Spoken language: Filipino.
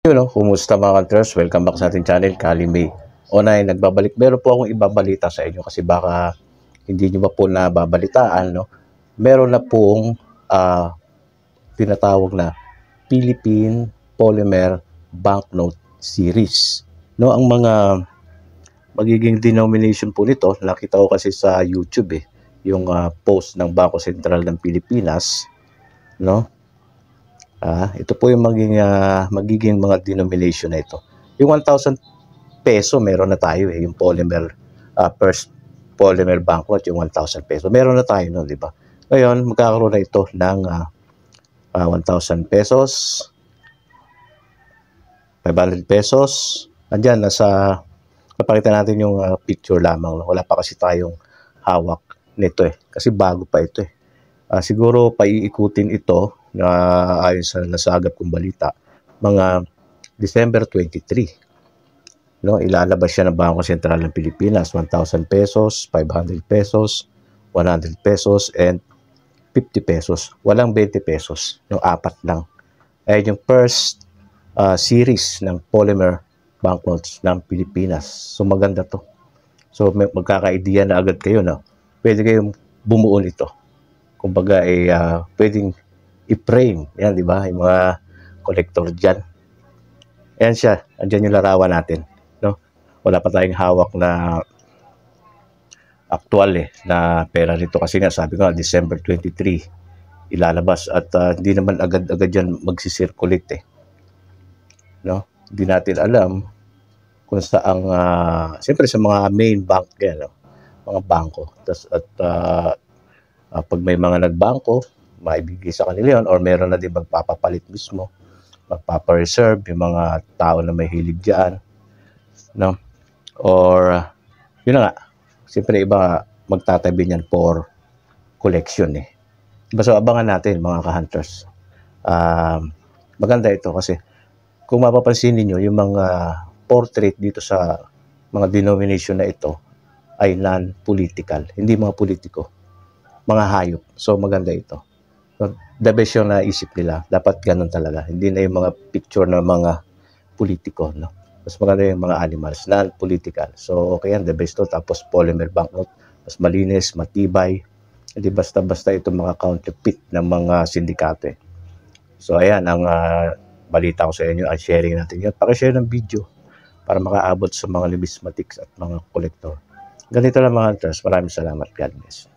Kumusta mga hunters? Welcome back sa ating channel, Kalimay. Onay, nagbabalik. Meron po akong ibabalita sa inyo kasi baka hindi nyo ba po nababalitaan, no? Meron na pong tinatawag na Philippine Polymer Banknote Series. No, ang mga magiging denomination po nito, nakita ko kasi sa YouTube yung post ng Bangko Sentral ng Pilipinas, no? Ito po yung magiging mga denomination na ito. Yung 1,000 peso meron na tayo yung polymer first polymer banknote, yung 1,000 peso. Meron na tayo no, di ba? Ngayon, magkakaroon na ito ng 1,000 pesos, 500 pesos. Andiyan, napakita natin yung picture lamang. Wala pa kasi tayong hawak nito kasi bago pa ito siguro paiikutin ito na ayon sa nasagap kong balita, mga December 23. No, ilalabas siya ng Bangko Sentral ng Pilipinas, 1,000 pesos, 500 pesos, 100 pesos, and 50 pesos. Walang 20 pesos, yung apat lang. Ay yung first series ng polymer banknotes ng Pilipinas. So maganda to. So magkaka-idea na agad kayo na pwede kayong bumuo nito. Kumbaga pwedeng i-frame. Yan, di ba? Yung mga collector dyan. Ayan siya. Andyan yung larawan natin. No? Wala pa tayong hawak na actual na pera nito. Kasi nga, sabi ko, December 23 ilalabas. At hindi naman agad-agad yan magsisirculate No? Hindi natin alam kung saang, siyempre sa mga main bank yan, no? Mga bangko. Pag may mga nagbangko, maibigay sa kanila yun, or meron na din magpapapalit mismo, magpapareserve yung mga tao na may hilig dyan, no? Or yun na nga, siyempre iba magtatabi niyan for collection So abangan natin mga ka-hunters. Maganda ito kasi kung mapapansin niyo yung mga portrait dito sa mga denomination na ito ay non-political, hindi mga politiko, mga hayop. So maganda ito. So, the best yung naisip nila. Dapat ganun talaga. Hindi na yung mga picture ng mga politiko. No? Mas maganda yung mga animals, non-political. So, okay yan. The best to. Tapos polymer banknote. Mas malinis, matibay. Hindi basta-basta itong mga counterfeit ng mga sindikato. So, ayan. Ang balita ko sa inyo. Sharing natin yun. Pakishare ng video para makaabot sa mga numismatics at mga collector. Ganito lang mga hunters. Maraming salamat. God bless.